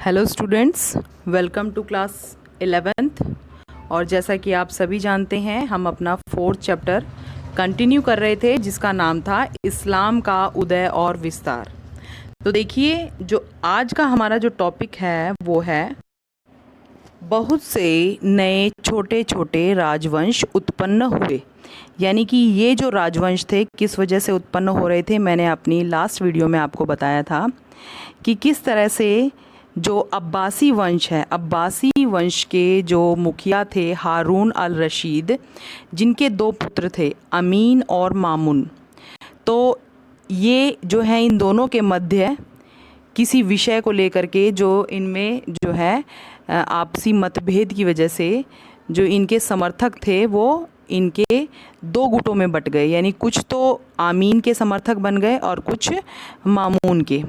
Hello students, welcome to class 11th। और जैसा कि आप सभी जानते हैं, हम अपना 4th चैप्टर कंटिन्यू कर रहे थे जिसका नाम था इस्लाम का उदय और विस्तार। तो देखिए, जो आज का हमारा जो टॉपिक है वो है बहुत से नए छोटे छोटे राजवंश उत्पन्न हुए। यानी कि ये जो राजवंश थे किस वजह से उत्पन्न हो रहे थे, मैंने अपनी लास्ट वीडियो में आपको बताया था कि किस तरह से जो अब्बासी वंश है, अब्बासी वंश के जो मुखिया थे हारून अल रशीद, जिनके दो पुत्र थे अमीन और मामून। तो ये जो है इन दोनों के मध्य किसी विषय को लेकर के जो इनमें जो है आपसी मतभेद की वजह से जो इनके समर्थक थे वो इनके दो गुटों में बट गए। यानी कुछ तो आमीन के समर्थक बन गए और कुछ मामून के।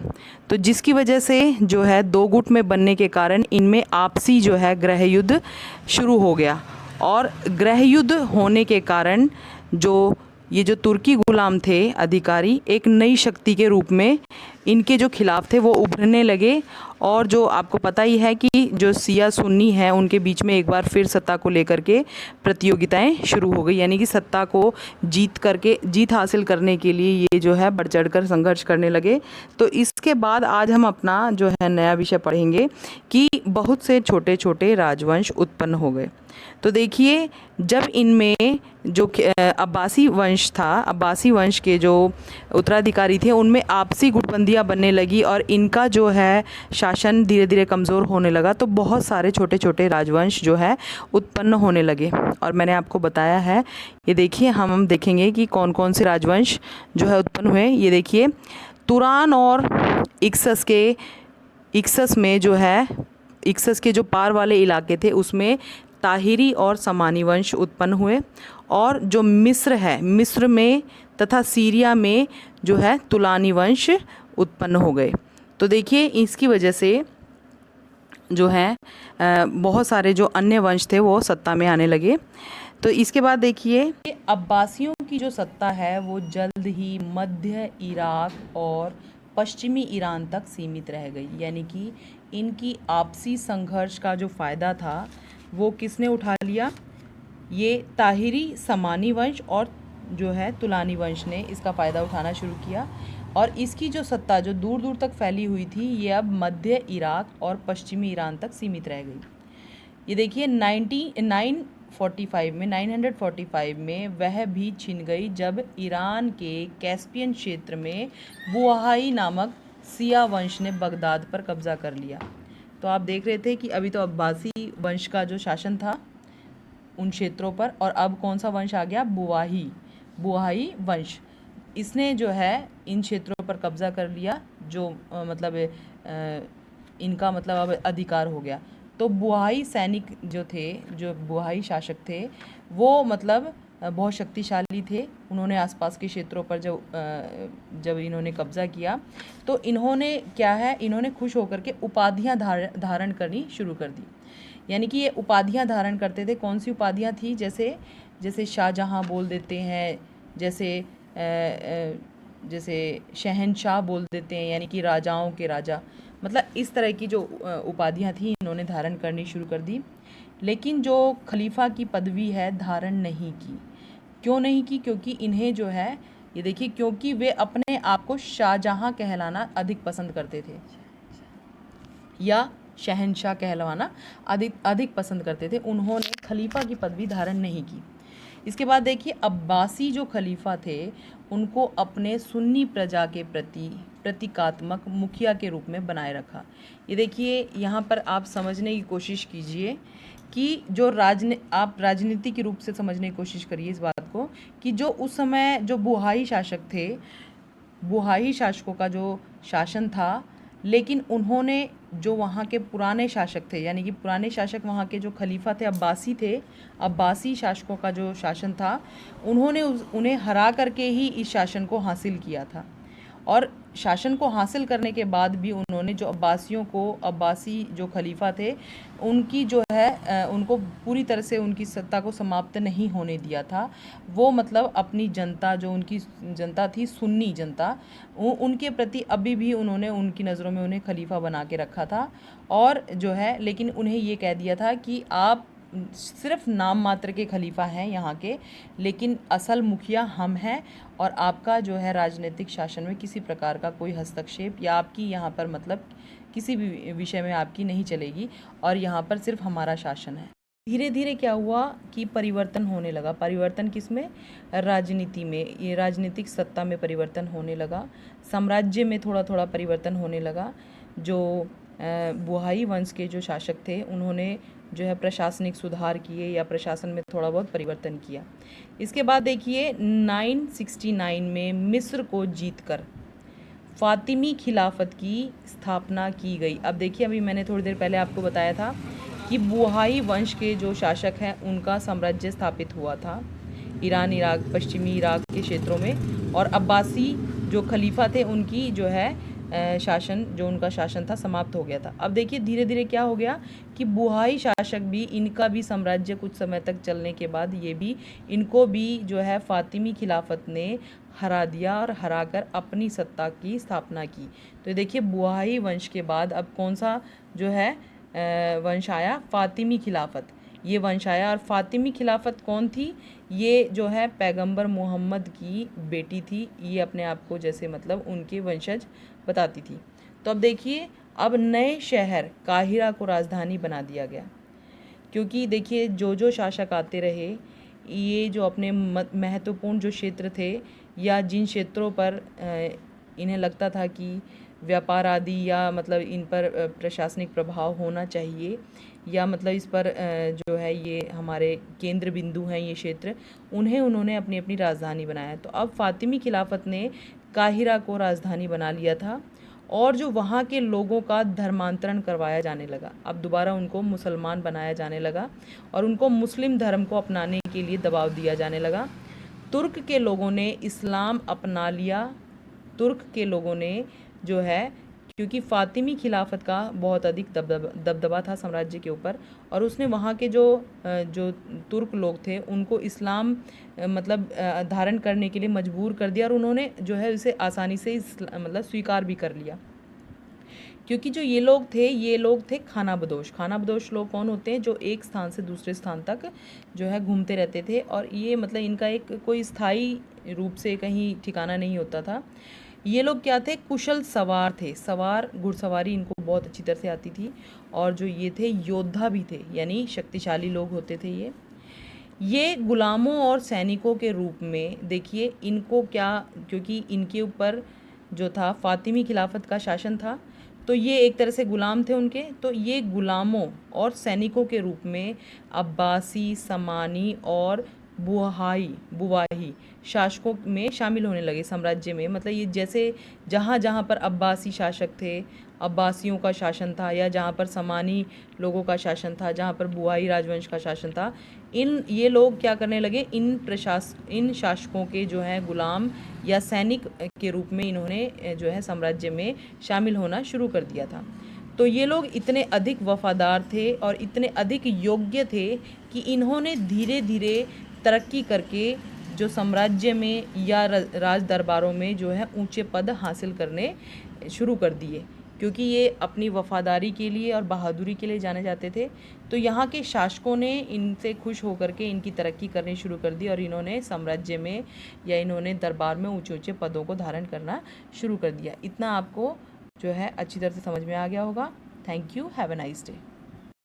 तो जिसकी वजह से जो है दो गुट में बनने के कारण इनमें आपसी जो है गृह युद्ध शुरू हो गया। और गृह युद्ध होने के कारण जो ये जो तुर्की गुलाम थे अधिकारी, एक नई शक्ति के रूप में इनके जो खिलाफ थे वो उभरने लगे। और जो आपको पता ही है कि जो सिया सुन्नी है उनके बीच में एक बार फिर सत्ता को लेकर के प्रतियोगिताएं शुरू हो गई। यानी कि सत्ता को जीत हासिल करने के लिए ये जो है बढ़ चढ़कर संघर्ष करने लगे। तो इसके बाद आज हम अपना जो है नया विषय पढ़ेंगे कि बहुत से छोटे छोटे राजवंश उत्पन्न हो गए। तो देखिए, जब इनमें जो अब्बासी वंश था, अब्बासी वंश के जो उत्तराधिकारी थे उनमें आपसी गुटबंदियां बनने लगी और इनका जो है शासन धीरे धीरे कमज़ोर होने लगा। तो बहुत सारे छोटे छोटे राजवंश जो है उत्पन्न होने लगे। और मैंने आपको बताया है, ये देखिए, हम देखेंगे कि कौन कौन से राजवंश जो है उत्पन्न हुए। ये देखिए, तुरान और इक्सस में जो है, इक्सस के जो पार वाले इलाके थे उसमें ताहिरी और समानी वंश उत्पन्न हुए। और जो मिस्र है, मिस्र में तथा सीरिया में जो है तुलानी वंश उत्पन्न हो गए। तो देखिए, इसकी वजह से जो है बहुत सारे जो अन्य वंश थे वो सत्ता में आने लगे। तो इसके बाद देखिए, अब्बासियों की जो सत्ता है वो जल्द ही मध्य इराक और पश्चिमी ईरान तक सीमित रह गई। यानी कि इनकी आपसी संघर्ष का जो फ़ायदा था वो किसने उठा लिया? ये ताहिरी समानी वंश और जो है तुलानी वंश ने इसका फ़ायदा उठाना शुरू किया। और इसकी जो सत्ता जो दूर दूर तक फैली हुई थी ये अब मध्य इराक और पश्चिमी ईरान तक सीमित रह गई। ये देखिए, 945 में वह भी छिन गई जब ईरान के कैस्पियन क्षेत्र में बुहाई नामक सिया वंश ने बगदाद पर कब्जा कर लिया। तो आप देख रहे थे कि अभी तो अब्बासी वंश का जो शासन था उन क्षेत्रों पर, और अब कौन सा वंश आ गया? बुहाई वंश। इसने जो है इन क्षेत्रों पर कब्जा कर लिया, जो इनका मतलब अब अधिकार हो गया। तो बुहाई सैनिक जो थे, जो बुहाई शासक थे, वो मतलब बहुत शक्तिशाली थे। उन्होंने आसपास के क्षेत्रों पर जब इन्होंने कब्ज़ा किया तो इन्होंने क्या है, इन्होंने खुश होकर के उपाधियां धारण करनी शुरू कर दी। यानी कि ये उपाधियां धारण करते थे। कौन सी उपाधियां थी? जैसे शाहजहां बोल देते हैं, जैसे शहनशाह बोल देते हैं, यानी कि राजाओं के राजा। मतलब इस तरह की जो उपाधियां थी इन्होंने धारण करनी शुरू कर दी। लेकिन जो खलीफा की पदवी है धारण नहीं की। क्यों नहीं की? क्योंकि इन्हें जो है, ये देखिए, क्योंकि वे अपने आप को शाहजहां कहलाना अधिक पसंद करते थे या शहनशाह कहलवाना अधिक पसंद करते थे। उन्होंने खलीफा की पदवी धारण नहीं की। इसके बाद देखिए, अब्बासी जो खलीफा थे उनको अपने सुन्नी प्रजा के प्रति प्रतीकात्मक मुखिया के रूप में बनाए रखा। ये देखिए, यहाँ पर आप समझने की कोशिश कीजिए कि जो आप राजनीति के रूप से समझने की कोशिश करिए इस बात को, कि जो उस समय जो बुहाई शासक थे, बुहाई शासकों का जो शासन था, लेकिन उन्होंने जो वहाँ के पुराने शासक थे, यानी कि पुराने शासक वहाँ के जो खलीफा थे अब्बासी थे, अब्बासी शासकों का जो शासन था, उन्होंने उन्हें हरा करके ही इस शासन को हासिल किया था। और शासन को हासिल करने के बाद भी उन्होंने जो अब्बासी जो खलीफा थे उनकी जो है उनको पूरी तरह से उनकी सत्ता को समाप्त नहीं होने दिया था। वो मतलब अपनी जनता, जो उनकी जनता थी, सुन्नी जनता, उनके प्रति अभी भी उन्होंने उनकी नज़रों में उन्हें खलीफा बना के रखा था। और जो है लेकिन उन्हें ये कह दिया था कि आप सिर्फ नाम मात्र के खलीफा हैं यहाँ के, लेकिन असल मुखिया हम हैं और आपका जो है राजनीतिक शासन में किसी प्रकार का कोई हस्तक्षेप या आपकी यहाँ पर मतलब किसी भी विषय में आपकी नहीं चलेगी और यहाँ पर सिर्फ हमारा शासन है। धीरे धीरे क्या हुआ कि परिवर्तन होने लगा। परिवर्तन किसमें? राजनीति में। ये राजनीतिक सत्ता में परिवर्तन होने लगा। साम्राज्य में थोड़ा थोड़ा परिवर्तन होने लगा। जो बुहाई वंश के जो शासक थे उन्होंने जो है प्रशासनिक सुधार किए या प्रशासन में थोड़ा बहुत परिवर्तन किया। इसके बाद देखिए 969 में मिस्र को जीतकर फ़ातिमी खिलाफत की स्थापना की गई। अब देखिए, अभी मैंने थोड़ी देर पहले आपको बताया था कि बुहाई वंश के जो शासक हैं उनका साम्राज्य स्थापित हुआ था ईरान, इराक, पश्चिमी इराक के क्षेत्रों में, और अब्बासी जो खलीफा थे उनकी जो है उनका शासन था समाप्त हो गया था। अब देखिए धीरे धीरे क्या हो गया कि बुहाई शासक भी, इनका भी साम्राज्य कुछ समय तक चलने के बाद इनको भी जो है फ़ातिमी खिलाफत ने हरा दिया और हराकर अपनी सत्ता की स्थापना की। तो देखिए बुहाई वंश के बाद अब कौन सा जो है वंश आया? फ़ातिमी खिलाफत, ये वंश आया। और फ़ातिमी खिलाफत कौन थी? ये जो है पैगंबर मोहम्मद की बेटी थी। ये अपने आप को जैसे मतलब उनके वंशज बताती थी। तो अब देखिए, अब नए शहर काहिरा को राजधानी बना दिया गया, क्योंकि देखिए जो शासक आते रहे, ये जो अपने महत्वपूर्ण जो क्षेत्र थे या जिन क्षेत्रों पर इन्हें लगता था कि व्यापार आदि या मतलब इन पर प्रशासनिक प्रभाव होना चाहिए या मतलब इस पर जो है ये हमारे केंद्र बिंदु हैं ये क्षेत्र, उन्होंने अपनी अपनी राजधानी बनाया। तो अब फ़ातिमी खिलाफत ने काहिरा को राजधानी बना लिया था और जो वहाँ के लोगों का धर्मांतरण करवाया जाने लगा। अब दोबारा उनको मुसलमान बनाया जाने लगा और उनको मुस्लिम धर्म को अपनाने के लिए दबाव दिया जाने लगा। तुर्क के लोगों ने इस्लाम अपना लिया। तुर्क के लोगों ने जो है, क्योंकि फ़ातिमी खिलाफत का बहुत अधिक दबदबा था साम्राज्य के ऊपर, और उसने वहाँ के जो तुर्क लोग थे उनको इस्लाम मतलब धारण करने के लिए मजबूर कर दिया और उन्होंने जो है इसे आसानी से मतलब स्वीकार भी कर लिया। क्योंकि जो ये लोग थे खानाबदोश। खानाबदोश लोग कौन होते हैं? जो एक स्थान से दूसरे स्थान तक जो है घूमते रहते थे और ये मतलब इनका एक कोई स्थायी रूप से कहीं ठिकाना नहीं होता था। ये लोग क्या थे? कुशल सवार थे। घुड़सवारी इनको बहुत अच्छी तरह से आती थी और जो ये थे योद्धा भी थे, यानी शक्तिशाली लोग होते थे ये गुलामों और सैनिकों के रूप में। देखिए इनको क्या, क्योंकि इनके ऊपर जो था फ़ातिमी खिलाफत का शासन था, तो ये एक तरह से गुलाम थे उनके। तो ये गुलामों और सैनिकों के रूप में अब्बासी, समानी और बुवाही शासकों में शामिल होने लगे साम्राज्य में। मतलब ये जैसे जहाँ जहाँ पर अब्बासी शासक थे, अब्बासियों का शासन था, या जहाँ पर समानी लोगों का शासन था, जहाँ पर बुवाई राजवंश का शासन था, ये लोग क्या करने लगे? इन शासकों के जो हैं गुलाम या सैनिक के रूप में इन्होंने जो है साम्राज्य में शामिल होना शुरू कर दिया था। तो ये लोग इतने अधिक वफादार थे और इतने अधिक योग्य थे कि इन्होंने धीरे धीरे तरक्की करके जो साम्राज्य में या राज दरबारों में जो है ऊंचे पद हासिल करने शुरू कर दिए, क्योंकि ये अपनी वफादारी के लिए और बहादुरी के लिए जाने जाते थे। तो यहाँ के शासकों ने इनसे खुश होकर के इनकी तरक्की करनी शुरू कर दी और इन्होंने साम्राज्य में या इन्होंने दरबार में ऊंचे ऊंचे पदों को धारण करना शुरू कर दिया। इतना आपको जो है अच्छी तरह से समझ में आ गया होगा। Thank you, have a nice day.